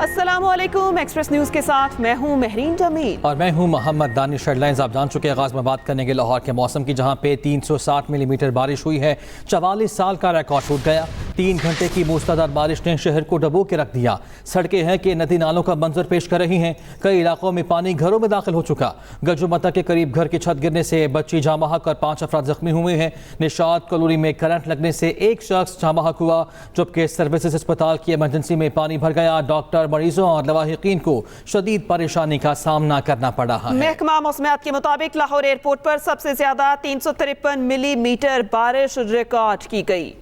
अस्सलामुअलैकुम, express news के साथ मैं हूं महरीन जमील और मैं हूं मोहम्मद दानिश। हेडलाइंस आप जान चुके हैं। आगाज में बात करने के लाहौर के मौसम की, जहां पे 360 मिलीमीटर बारिश हुई है। 44 साल का रिकॉर्ड टूट गया। 3 घंटे की मूसलाधार बारिश ने शहर को डबो के रख दिया। सड़कें हैं कि नदी नालों का मंजर पेश कर रही हैं। कई इलाकों में पानी घरों में दाखिल हो चुका। गजुमता के करीब घर की छत गिरने से बच्ची जाँ बहक और 5 अफराद जख्मी हुए हैं। निशात कॉलोनी में करंट लगने से एक शख्स जाँ बहक हुआ, जबकि सर्विसेज अस्पताल की इमरजेंसी में पानी भर गया। डॉक्टर, मरीजों और लवाहिकीन को शदीद परेशानी का सामना करना पड़ा है। महकमा मौसमियात के मुताबिक लाहौर एयरपोर्ट पर सबसे ज्यादा 353 मिलीमीटर बारिश रिकॉर्ड की गई।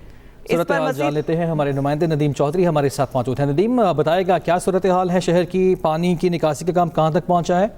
सूरत हाल जान लेते हैं। हमारे नुमाइंदे नदीम चौधरी हमारे साथ मौजूद हैं। नदीम, बताएगा क्या सूरत हाल है शहर की? पानी की निकासी का काम कहाँ तक पहुँचा है?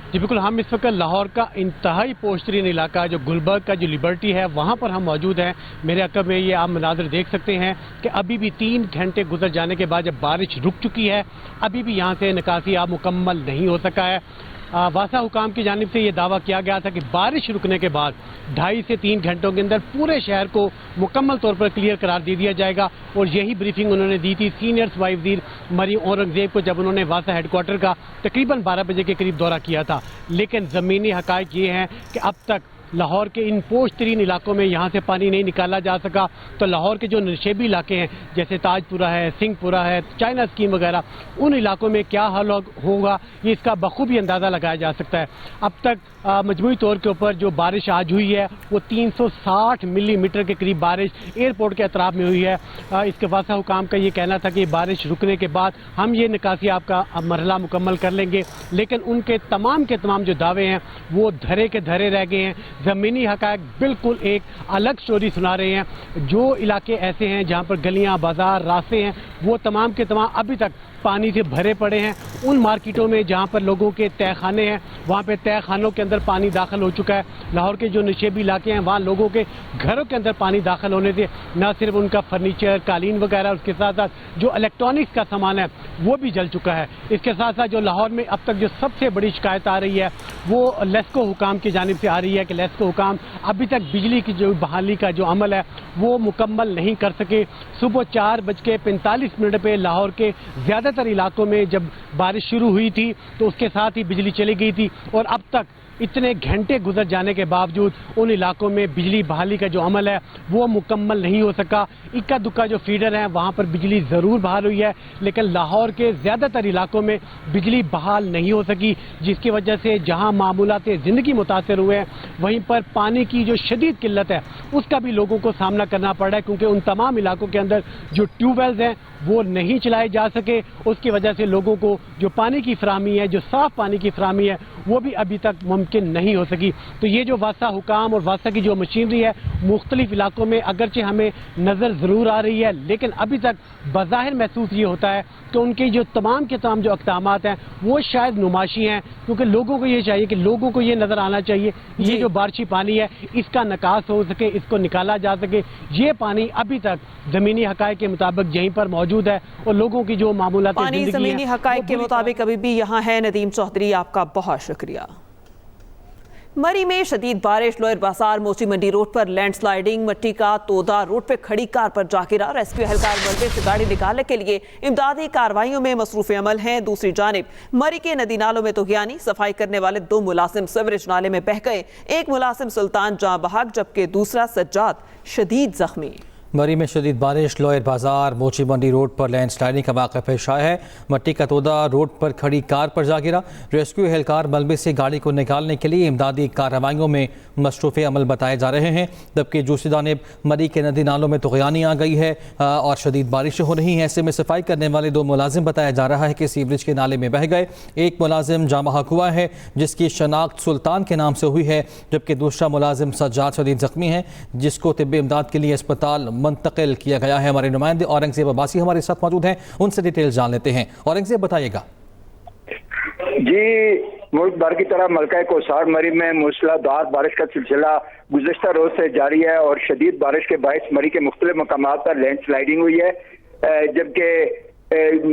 जी बिल्कुल, हम इस वक्त लाहौर का इंतहाई पोशतरीन इलाका जो गुलबर्ग का जो लिबर्टी है वहाँ पर हम मौजूद हैं। मेरे अकब में ये आप मनाज़र देख सकते हैं कि अभी भी 3 घंटे गुजर जाने के बाद जब बारिश रुक चुकी है, अभी भी यहाँ से निकासी आप मुकम्मल नहीं हो सका है। वासा हुकाम की जानिब से ये दावा किया गया था कि बारिश रुकने के बाद 2.5 से 3 घंटों के अंदर पूरे शहर को मुकम्मल तौर पर क्लियर करार दे दिया जाएगा। और यही ब्रीफिंग उन्होंने दी थी सीनियर सूबाई वज़ीर मरीम औरंगज़ेब को, जब उन्होंने वासा हेडक्वार्टर का तकरीबन 12 बजे के करीब दौरा किया था। लेकिन ज़मीनी हक़ाइक़ ये हैं कि अब तक लाहौर के इन पोशतरीन इलाकों में यहाँ से पानी नहीं निकाला जा सका। तो लाहौर के जो नशेबी इलाके हैं जैसे ताजपुरा है, सिंहपुरा है, चाइना स्कीम वगैरह, उन इलाकों में क्या हाल होगा ये इसका बखूबी अंदाज़ा लगाया जा सकता है। अब तक मजमूई तौर के ऊपर जो बारिश आज हुई है वो 360 मिलीमीटर के करीब बारिश एयरपोर्ट के अतराफ में हुई है। इसके वासा हुकाम का ये कहना था कि बारिश रुकने के बाद हम ये निकासी आपका मरहला मुकम्मल कर लेंगे, लेकिन उनके तमाम के तमाम जो दावे हैं वो धरे के धरे रह गए हैं। ज़मीनी हक़ाइक़ बिल्कुल एक अलग स्टोरी सुना रहे हैं। जो इलाके ऐसे हैं जहाँ पर गलियाँ, बाजार, रास्ते हैं वो तमाम के तमाम अभी तक पानी से भरे पड़े हैं। उन मार्केटों में जहाँ पर लोगों के तहखाने हैं वहाँ पे तहखानों के अंदर पानी दाखिल हो चुका है। लाहौर के जो नशेबी इलाके हैं वहाँ लोगों के घरों के अंदर पानी दाखिल होने से न सिर्फ उनका फर्नीचर, कालीन वगैरह, उसके साथ साथ जो इलेक्ट्रॉनिक्स का सामान है वो भी जल चुका है। इसके साथ साथ जो लाहौर में अब तक जो सबसे बड़ी शिकायत आ रही है वो लेस्को हुकाम की जानिब से आ रही है कि लेस्को हुकाम अभी तक बिजली की जो बहाली का जो अमल है वो मुकम्मल नहीं कर सके। सुबह 4:45 पे लाहौर के ज़्यादातर इलाकों में जब बारिश शुरू हुई थी तो उसके साथ ही बिजली चली गई थी, और अब तक इतने घंटे गुजर जाने के बावजूद उन इलाकों में बिजली बहाली का जो अमल है वो मुकम्मल नहीं हो सका। इक्का दुक्का जो फीडर हैं वहाँ पर बिजली ज़रूर बहाल हुई है, लेकिन लाहौर के ज़्यादातर इलाकों में बिजली बहाल नहीं हो सकी, जिसकी वजह से जहाँ मामूलात ज़िंदगी मुतासर हुए हैं वहीं पर पानी की जो शदीद किल्लत है उसका भी लोगों को सामना करना पड़ रहा है, क्योंकि उन तमाम इलाकों के अंदर जो ट्यूबवेल्स हैं वो नहीं चलाए जा सके। उसकी वजह से लोगों को जो पानी की फराहमी है, जो साफ़ पानी की फराहमी है वो भी अभी तक मुमकिन नहीं हो सकी। तो ये जो वासा हुकाम और वासा की जो मशीनरी है मुख्तलिफ इलाकों में अगरचे हमें नज़र ज़रूर आ रही है, लेकिन अभी तक बज़ाहिर महसूस ये होता है कि उनके जो तमाम के तमाम जो इक़दामात हैं वो शायद नुमाशी हैं, क्योंकि लोगों को ये चाहिए कि लोगों को ये नज़र आना चाहिए ये जो बारिशी पानी है इसका निकास हो सके, इसको निकाला जा सके। ये पानी अभी तक ज़मीनी हक़ाइक़ के मुताबिक यहीं पर मौजूद है और लोगों की जो मामूलात ज़मीनी हक़ाइक़ के मुताबिक अभी भी यहाँ है। नदीम चौधरी, आपका बहुत शुक्रिया। मरी में शदीद बारिश, लोअर बाजार मोची मंडी रोड पर लैंडस्लाइडिंग, मट्टी का तोदा रोड पे खड़ी कार पर जा गिरा। रेस्क्यू एहलकार मलबे से गाड़ी निकालने के लिए इमदादी कार्रवाइयों में मसरूफ अमल हैं। दूसरी जानिब मरी के नदी नालों में तोगयानी, सफाई करने वाले 2 मुलाजिम सीवरेज नाले में बह गए। एक मुलाजिम सुल्तान जाँ बहक जबकि दूसरा सज्जाद शदीद जख्मी। मरी में शदीद बारिश, लोअर बाजार मोची मंडी रोड पर लैंडस्लाइडिंग का वाक़या पेश आया है। मट्टी का तोदा रोड पर खड़ी कार पर जा गिरा। रेस्क्यू एहलकार मलबे से गाड़ी को निकालने के लिए इमदादी कार्रवाइयों में मसरूफ़ अमल बताए जा रहे हैं, जबकि दूसरी जानिब मरी के नदी नालों में तग़यानी आ गई है और शदीद बारिशें हो रही हैं। ऐसे में सफाई करने वाले 2 मुलाजिम बताया जा रहा है कि सीवरेज के नाले में बह गए। एक मुलाजिम जाँ बहक हुआ है जिसकी शनाख्त सुल्तान के नाम से हुई है, जबकि दूसरा मुलाजिम सज्जाद शदीद ज़ख्मी है जिसको तिब्बी इमदाद के लिए अस्पताल मुंतकिल किया गया है। हमारे नुमाइंदे औरंगज़ेब अब्बासी हमारे साथ मौजूद हैं, उनसे डिटेल जान लेते हैं। औरंगज़ेब, बताइएगा। जी, मुल्क भर की तरह मलका कोसार मरी में मूसलाधार बारिश का सिलसिला गुज़श्ता रोज से जारी है और शदीद बारिश के बायस मरी के मुख्तलिफ मकामात पर लैंड स्लाइडिंग हुई है, जबकि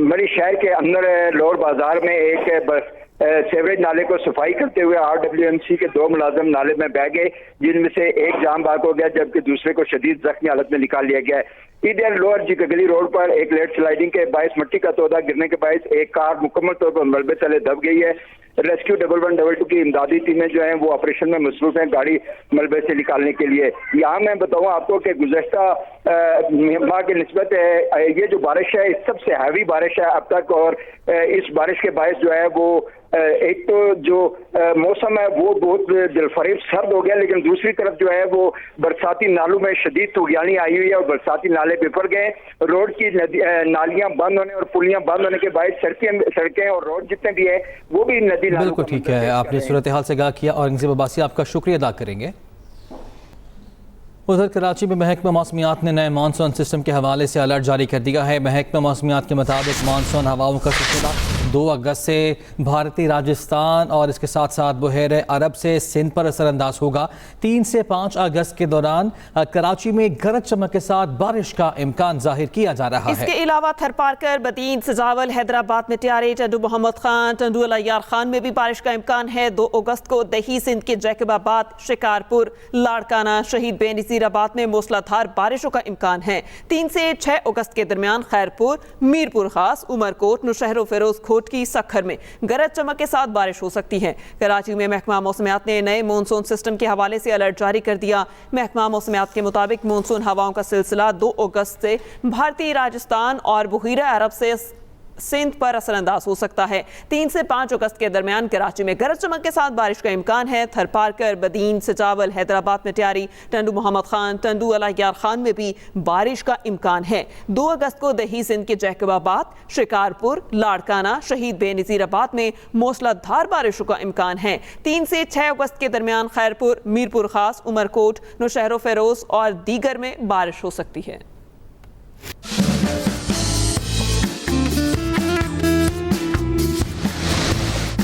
मरी शहर के अंदर लोअर बाजार में एक सीवरेज नाले को सफाई करते हुए RWMC के 2 मुलाजिम नाले में बह गए, जिनमें से एक जान बहक हो गया जबकि दूसरे को शदीद जख्मी हालत में निकाल लिया गया है। इधर लोअर जिगली रोड पर एक लैंड स्लाइडिंग के बायस मिट्टी का तोदा गिरने के बायस एक कार मुकम्मल तौर पर मलबे तले दब गई है। रेस्क्यू 1112 की इमदादी टीमें जो हैं वो ऑपरेशन में मसरूफ हैं गाड़ी मलबे से निकालने के लिए। यहाँ मैं बताऊँ आपको कि गुज़श्ता माह की निस्बत ये जो बारिश है सबसे हैवी बारिश है अब तक, और इस बारिश के बायस जो है वो एक तो जो मौसम है वो बहुत दिलफरीब सर्द हो गया, लेकिन दूसरी तरफ जो है वो बरसाती नालों में शदीद तुगयानी आई हुई है और बरसाती नाले बिफर गए। रोड की नालियां बंद होने और पुलियां बंद होने के बाद सड़कें और रोड जितने भी है वो भी नदी नालों। बिल्कुल ठीक है, आपने सूरत हाल से आगाह किया और औरंगज़ेब अब्बासी आपका शुक्रिया अदा करेंगे। उधर कराची में महकमा मौसमियात ने नए मानसून सिस्टम के हवाले से अलर्ट जारी कर दिया है। महकमा मौसमियात के मुताबिक मानसून हवाओं का सिलसिला 2 अगस्त से भारतीय राजस्थान और इसके साथ साथ बहरे अरब से सिंध पर असरअंदाज होगा। 3 से 5 अगस्त के दौरान कराची में गरज चमक के साथ बारिश का इम्कान जाहिर किया जा रहा है। इसके अलावा थरपारकर, बदीन, सजावल, हैदराबाद में त्यारे, टंडू मोहम्मद खान, टंडू अलायार खान में भी बारिश का इम्कान है। 2 अगस्त को दही सिंध के जैकबाबाद, शिकारपुर, लाड़काना, शहीद बेनज़ीराबाद में मूसलाधार बारिशों का इम्कान है। 3 से 6 अगस्त के दरमियान खैरपुर, मीरपुर खास, उमरकोट, नौशहर फिरोज खोट की सखर में गरज चमक के साथ बारिश हो सकती है। कराची में महकमा मौसमियात ने नए मानसून सिस्टम के हवाले से अलर्ट जारी कर दिया। महकमा मौसमियात के मुताबिक मानसून हवाओं का सिलसिला 2 अगस्त से भारतीय राजस्थान और बहरे अरब से सिंध पर असरअंदाज हो सकता है। 3 से 5 अगस्त के दरमियान कराची में गरज चमक के साथ बारिश का इम्कान है। थरपारकर, बदीन, सजावल, हैदराबाद में त्यारी, टंडू मोहम्मद खान, टंडू अलायार खान में भी बारिश का इम्कान है। 2 अगस्त को दही सिंध के जैकबाबाद, शिकारपुर, लाड़काना, शहीद बेनज़ीराबाद में मूसलाधार बारिशों का इम्कान है। 3 से 6 अगस्त के दरमियान खैरपुर, मीरपुर खास, उमरकोट, नौशहर फिरोज और दीगर में बारिश हो सकती है।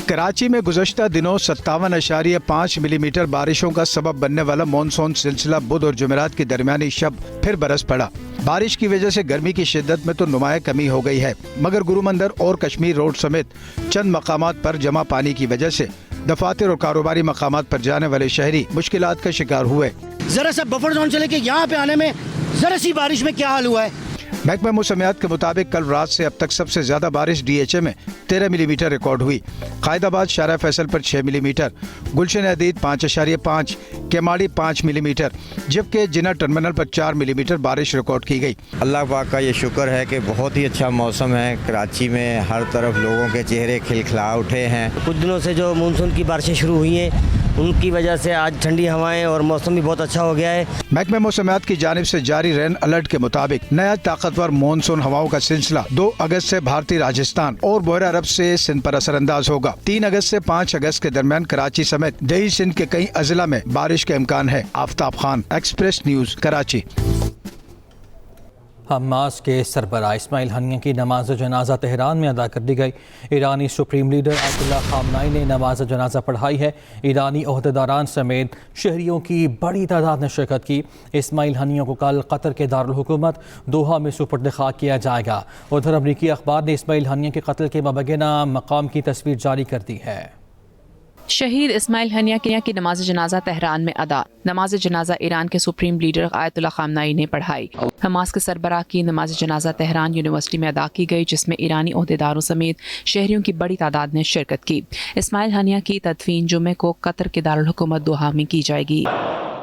कराची में गुज़श्ता दिनों 57.5 मिलीमीटर बारिशों का सबब बनने वाला मानसून सिलसिला बुध और जुमेरात की दरमियानी शब फिर बरस पड़ा। बारिश की वजह से गर्मी की शिद्दत में तो नुमाया कमी हो गई है, मगर गुरुमंदिर और कश्मीर रोड समेत चंद मकामात पर जमा पानी की वजह से दफातर और कारोबारी मकामात पर जाने वाले शहरी मुश्किलात का शिकार हुए। जरा सा बफर जोन चले के यहाँ पे आने में जरा सी बारिश में क्या हाल हुआ है। महकमा मौसमियात के मुताबिक कल रात से अब तक सबसे ज्यादा बारिश DHA में 13 मिलीमीटर रिकॉर्ड हुई। कायदाबाद शारा फैसल पर 6 मिलीमीटर, गुलशन अदीद 5.5, केमाड़ी 5 मिलीमीटर, जबकि जिना टर्मिनल पर 4 मिलीमीटर बारिश रिकॉर्ड की गई। अल्लाह पाक का ये शुक्र है कि बहुत ही अच्छा मौसम है। कराची में हर तरफ लोगों के चेहरे खिलखिला उठे हैं। कुछ दिनों से जो मानसून की बारिशें शुरू हुई हैं उनकी वजह से आज ठंडी हवाएं और मौसम भी बहुत अच्छा हो गया है। महकमा मौसमियात की जानिब से जारी रेन अलर्ट के मुताबिक नया ताकतवर मानसून हवाओं का सिलसिला 2 अगस्त से भारतीय राजस्थान और बहरे अरब से सिंध पर असरअंदाज होगा। 3 अगस्त से 5 अगस्त के दरमियान कराची समेत दही सिंध के कई अजला में बारिश का इम्कान है। Aftab Khan, express news, Karachi. Hamas के सरबराह इस्माइल हनिया की नमाज जनाजा तेहरान में अदा कर दी गई। ईरानी सुप्रीम लीडर आयतुल्लाह खामनाई ने नमाज जनाजा पढ़ाई है। ईरानी ओहदेदारान समेत शहरियों की बड़ी तादाद ने शिरकत की। इस्माइल हनिया को कल कतर के दारुल हुकूमत दोहा में सुपुर्द खाक किया जाएगा। उधर अमरीकी अखबार ने इस्माइल हनिया के कत्ल के मबैना मकाम की तस्वीर जारी कर दी है। शहीद इस्माइल हनिया की नमाज जनाजा तेहरान में अदा। नमाज जनाजा ईरान के सुप्रीम लीडर आयतुल्लाह खामनाई ने पढ़ाई। हमास के सरबराह की नमाज जनाजा तेहरान यूनिवर्सिटी में अदा की गई, जिसमें ईरानी ओहदेदारों समेत शहरियों की बड़ी तादाद ने शिरकत की। इस्माइल हनिया की तदफीन जुमे को कतर के दारुल हुकूमत दोहा में की जाएगी।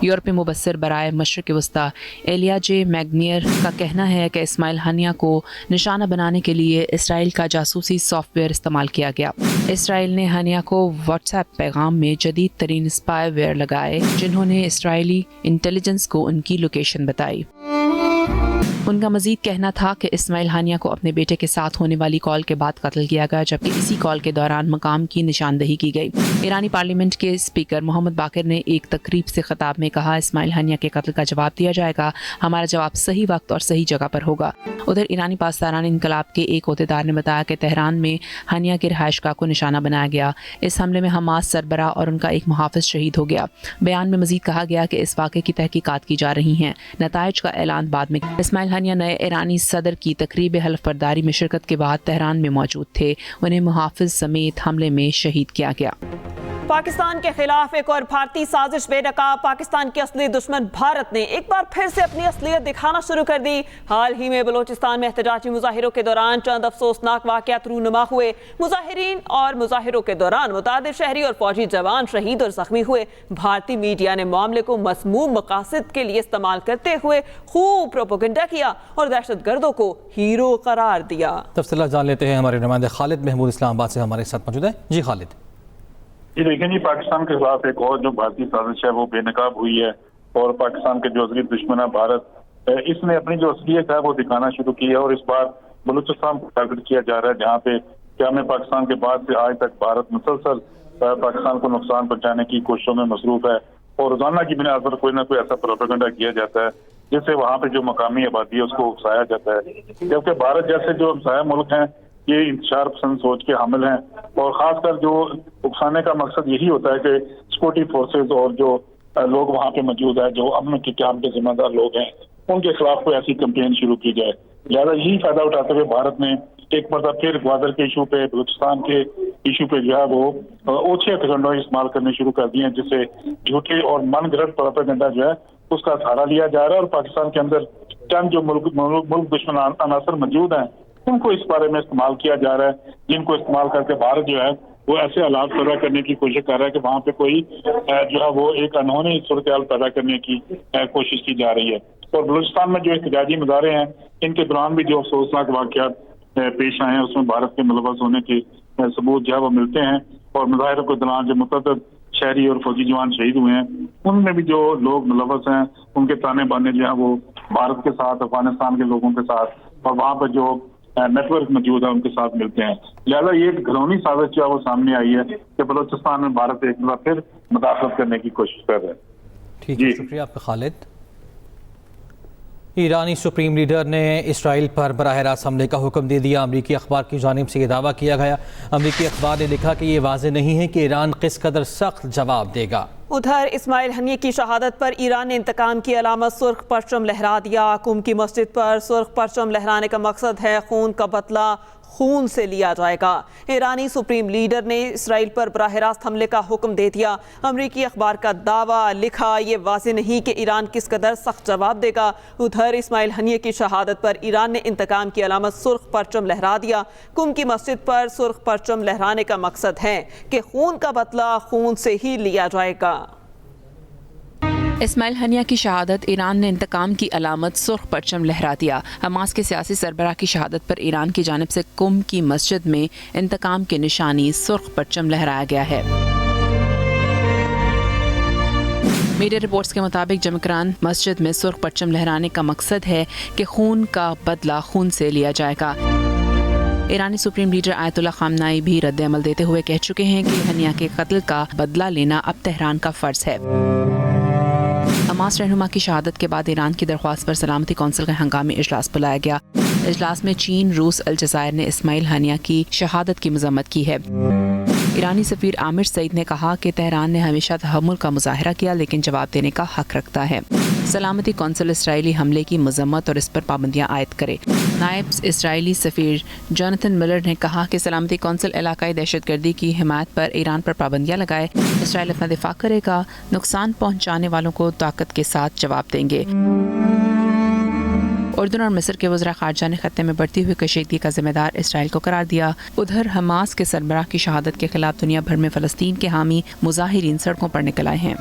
यूरोपीय मुबस्सिर बराए मशरिक़ वस्ता एलिया जे मैग्नियर का कहना है कि इस्माइल हनिया को निशाना बनाने के लिए इसराइल का जासूसी सॉफ्टवेयर इस्तेमाल किया गया। इसराइल ने हनिया को व्हाट्सएप पैगाम में जदीद तरीन स्पाईवेयर लगाए, जिन्होंने इसराइली इंटेलिजेंस को उनकी लोकेशन बताई। उनका मजीद कहना था कि इस्माइल हानिया को अपने बेटे के साथ होने वाली कॉल के बाद कत्ल किया गया, जबकि इसी कॉल के दौरान मकाम की निशानदही की गई। ईरानी पार्लियामेंट के स्पीकर मोहम्मद बाकिर ने एक तकरीब से खिताब में कहा, इस्माइल हानिया के कत्ल का जवाब दिया जाएगा, हमारा जवाब सही वक्त और सही जगह पर होगा। उधर ईरानी पासदारान इनकलाब के एक ओहदेदार ने बताया कि तेहरान में हानिया के रहायशगाह को निशाना बनाया गया। इस हमले में हमास सरबराह और उनका एक मुहाफिज शहीद हो गया। बयान में मजीद कहा गया कि इस वाक़े की तहकीकात की जा रही हैं। नताइज का ऐलान बाद में। इस्माइल हानिया नए ईरानी सदर की तकरीब हल्फ बर्दारी में शिरकत के बाद तेहरान में मौजूद थे। उन्हें मुहाफिज समेत हमले में शहीद किया गया। पाकिस्तान के खिलाफ एक और भारतीय साजिश बेनकाब। पाकिस्तान के असली दुश्मन भारत ने एक बार फिर से अपनी असलियत दिखाना शुरू कर दी। हाल ही में बलूचिस्तान में एहतजाजी मुजाहिरों के दौरान चंद अफसोसनाक वाक़यात रूनुमा हुए। मुजाहिरीन और मुजाहिरों के दौरान मुतादिद शहरी और फौजी जवान शहीद और जख्मी हुए। भारतीय मीडिया ने मामले को मज़मूम मकासद के लिए इस्तेमाल करते हुए खूब प्रोपेगेंडा किया और दहशतगर्दों को हीरो करार दिया। तफसीलात जान लेते हैं, हमारे नुमाइंदे खालिद महमूद इस्लामाबाद से हमारे साथ मौजूद है। जी खालिद। जी देखें जी, पाकिस्तान के खिलाफ एक और जो भारतीय साजिश है वो बेनकाब हुई है और पाकिस्तान के जो असली दुश्मन है भारत, इसने अपनी जो असलियत है वो दिखाना शुरू की है और इस बार बलूचिस्तान को टारगेट किया जा रहा है, जहाँ पे क़याम पाकिस्तान के बाद से आज तक भारत मुसलसल पाकिस्तान को नुकसान पहुंचाने की कोशिशों में मसरूफ है और रोजाना की बुनियाद पर कोई ना कोई ऐसा प्रोपेगेंडा किया जाता है जिससे वहाँ पे जो मकामी आबादी है उसको उकसाया जाता है। जबकि भारत जैसे जो हमसाया मुल्क हैं ये इंतशार पसंद सोच के हामिल हैं और खासकर जो उकसाने का मकसद यही होता है कि सिक्योरिटी फोर्सेज और जो लोग वहाँ पे मौजूद है, जो अमन के क़याम के जिम्मेदार लोग हैं, उनके खिलाफ कोई ऐसी कैंपेन शुरू की जाए। लिहाजा यही फायदा उठाते हुए भारत ने एक बार फिर ग्वादर के इशू पे, बलूचिस्तान के इशू पे जो है वो ओछे हथकंडों इस्तेमाल करने शुरू कर दिए हैं, जिससे झूठे और मन गढ़ंत प्रोपेगेंडा जो है उसका सहारा लिया जा रहा है और पाकिस्तान के अंदर चंद जो मुल्क दुश्मन अनासर मौजूद हैं उनको इस बारे में इस्तेमाल किया जा रहा है, जिनको इस्तेमाल करके भारत जो है वो ऐसे हालात पैदा करने की कोशिश कर रहा है कि वहाँ पे कोई जो है वो एक अनहोनी सूरत हाल पैदा करने की कोशिश की जा रही है। और बलूचिस्तान में जो एहतजाजी मुजाहरे हैं इनके दौरान भी जो अफसोसनाक वाक़यात पेश आए हैं उसमें भारत के मुलव्वस होने के सबूत जो है वो मिलते हैं और मुजाहिरों के दौरान जो मुतअद्दिद शहरी और फौजी जवान शहीद हुए हैं उनमें भी जो लोग मुलव्वस हैं उनके ताने बाने जो है वो भारत के साथ, अफगानिस्तान के लोगों के साथ और वहाँ पर जो नेटवर्क मौजूद है उनके साथ मिलते हैं। लिहाजा ये एक घरौनी साजिश जो है वो सामने आई है कि बलूचिस्तान में भारत एक बार फिर मुदाखलत करने की कोशिश कर रहा है। ठीक है, शुक्रिया आपका खालिद। ईरानी सुप्रीम लीडर ने इसराइल पर बराह रास्त हमले का हुक्म दे दिया। अमरीकी अखबार की जानिब से ये दावा किया गया। अमरीकी अखबार ने लिखा कि ये वाज़ेह नहीं है कि ईरान किस कदर सख्त जवाब देगा। उधर इस्माइल हनिया की शहादत पर ईरान ने इंतकाम की अलामत सुर्ख परचम लहरा दिया। कुम की मस्जिद पर सुर्ख परचम लहराने का मकसद है खून का बदला खून से लिया जाएगा। ईरानी सुप्रीम लीडर ने इसराइल पर बराह रास्त हमले का हुक्म दे दिया। अमरीकी अखबार का दावा, लिखा ये वाज़ेह नहीं कि ईरान किस कदर सख्त जवाब देगा। उधर इस्माइल हनिया की शहादत पर ईरान ने इंतकाम की अलामत सुर्ख परचम लहरा दिया। कुम की मस्जिद पर सुर्ख परचम लहराने का मकसद है कि खून का बदला खून से ही लिया जाएगा। इस्माइल हनिया की शहादत, ईरान ने इंतकाम की अलामत सुर्ख परचम लहरा दिया। हमास के सियासी सरबराह की शहादत पर ईरान की जानिब से कुम की मस्जिद में इंतकाम की निशानी सुर्ख परचम लहराया गया है। मीडिया रिपोर्ट्स के मुताबिक जमकरान मस्जिद में सुर्ख परचम लहराने का मकसद है कि खून का बदला खून से लिया जाएगा। ईरानी सुप्रीम लीडर आयतुल्लाह खामनाई भी रद्द अमल देते हुए कह चुके हैं कि हनिया के कत्ल का बदला लेना अब तेहरान का फ़र्ज है। हमास रहनुमा की शहादत के बाद ईरान की दरख्वास्त पर सलामती कौंसिल का हंगामी इजलास बुलाया गया। इजलास में चीन, रूस, अलजायर ने इस्माइल हनिया की शहादत की मजम्मत की है। ईरानी सफीर आमिर सईद ने कहा कि तेहरान ने हमेशा तहम्मुल का मुजाहरा किया लेकिन जवाब देने का हक रखता है। सलामती कौंसिल इसराइली हमले की मजम्मत और इस पर पाबंदियां आयद करे। नायब इसराइली सफीर जोनाथन मिलर ने कहा कि सलामती कौंसिल इलाकाई दहशतगर्दी की हिमायत पर ईरान पर पाबंदियां लगाए। इसराइल अपना दिफा करेगा, नुकसान पहुंचाने वालों को ताकत के साथ जवाब देंगे। उर्दू और मिस्र के वज़रा ख़ारजा ने खत्ते में बढ़ती हुई कशीदगी का जिम्मेदार इसराइल को करार दिया। उधर हमास के सरबराह की शहादत के खिलाफ दुनिया भर में फ़लस्तीन के हामी मुजाहिरीन सड़कों पर निकल आए हैं।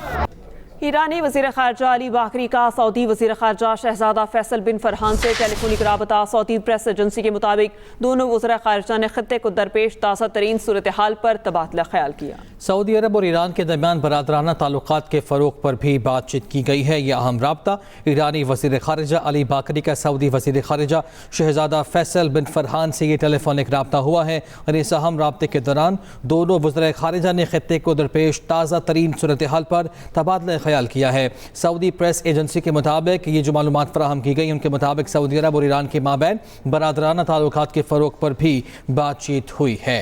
ईरानी वज़ीर ख़ारजा अली बाकरी का सऊदी वज़ीर ख़ारजा शहज़ादा फैसल बिन फरहान से टेलीफोनिक राबता। सऊदी प्रेस एजेंसी के मुताबिक दोनों वज़ीर ख़ारजा ने खत्ते को दरपेश ताज़ा तरीन सूरत हाल पर तबादला ख्याल किया। सऊदी अरब और ईरान के दरमियान बरादराना ताल्लुकात के फ़रोग़ पर भी बातचीत की गई है। यह अहम राबता ईरानी वज़ीर ख़ारजा अली बाकरी का सऊदी वज़ीर ख़ारजा शहज़ादा फैसल बिन फरहान से ये टेलीफोनिक राबता हुआ है और इस अहम राबते के दौरान दोनों वज़ीर ख़ारजा ने खत्ते को दरपेश ताज़ा तरीन सूरत हाल पर तबादला ख्याल किया है। सऊदी प्रेस एजेंसी के मुताबिक ये जो मालूमात फराहम की गई उनके मुताबिक सऊदी अरब और ईरान के माबैन बरादराना ताल्लुकात के फ़रोग़ पर भी बातचीत हुई है।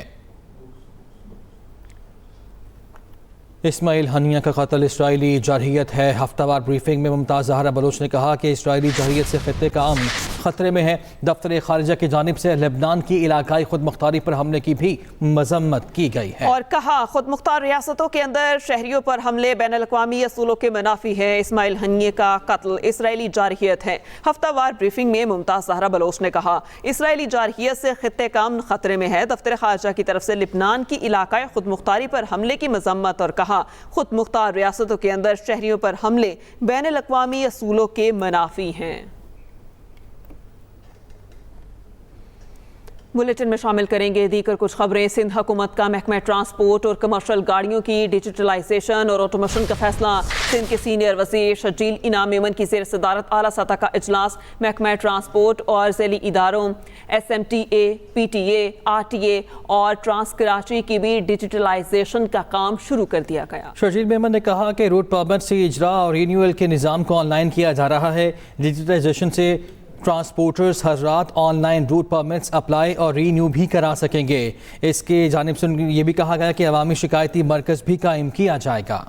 इस्माइल हनिया का कत्ल इसराइली जरहियत है। हफ्तावार ब्रीफिंग में मुमताज़ ज़हरा बलोच ने कहा कि इसराइली जरहियत से खित्ते का अमन खतरे में है। दफ्तर खारिजा की जानिब से लेबनान की इलाकाई खुद मुख्तारी पर हमले की भी मजम्मत की गई है और कहा खुद मुख्तार रियासतों के अंदर शहरियों पर हमले बैनुल-अक़वामी असूलों के मुनाफी है। इस्माइल हनिये का कत्ल इसराइली जारहियत है। हफ्तावार ब्रीफिंग में मुमताज़ ज़हरा बलोच ने कहा इसराइली जारहियत से खित्ते का अमन खतरे में है। दफ्तर खारिजा की तरफ से लेबनान की इलाकाई खुद मुख्तारी पर हमले की मजम्मत और कहा खुद मुख्तार रियासतों के अंदर शहरियों पर हमले बैनुल-अक़वामी असूलों के मुनाफी हैं। बुलेटिन में शामिल करेंगे दीगर कुछ खबरें। सिंध हुकूमत का महकमा ट्रांसपोर्ट और कमर्शियल गाड़ियों की डिजिटलाइजेशन और ऑटोमेशन का फैसला। सिंध के सीनियर वज़ीर शजील इनाम मेमन की ज़ेर सदारत आला सतह का इजलास। महकमा ट्रांसपोर्ट और ज़ैली इदारों SMTA, PTA, RTA और ट्रांस कराची की भी डिजिटलाइजेशन का काम शुरू कर दिया गया। शजील मेमन ने कहा कि रोड परमिट से इजरा और रिन्यूअल के निज़ाम को ऑनलाइन किया जा रहा है। डिजिटलाइजेशन से ट्रांसपोर्टर्स हर रात ऑनलाइन रूट परमिट्स अप्लाई और रीन्यू भी करा सकेंगे। इसके जानिब से ये भी कहा गया कि अवामी शिकायती मरकज़ भी कायम किया जाएगा।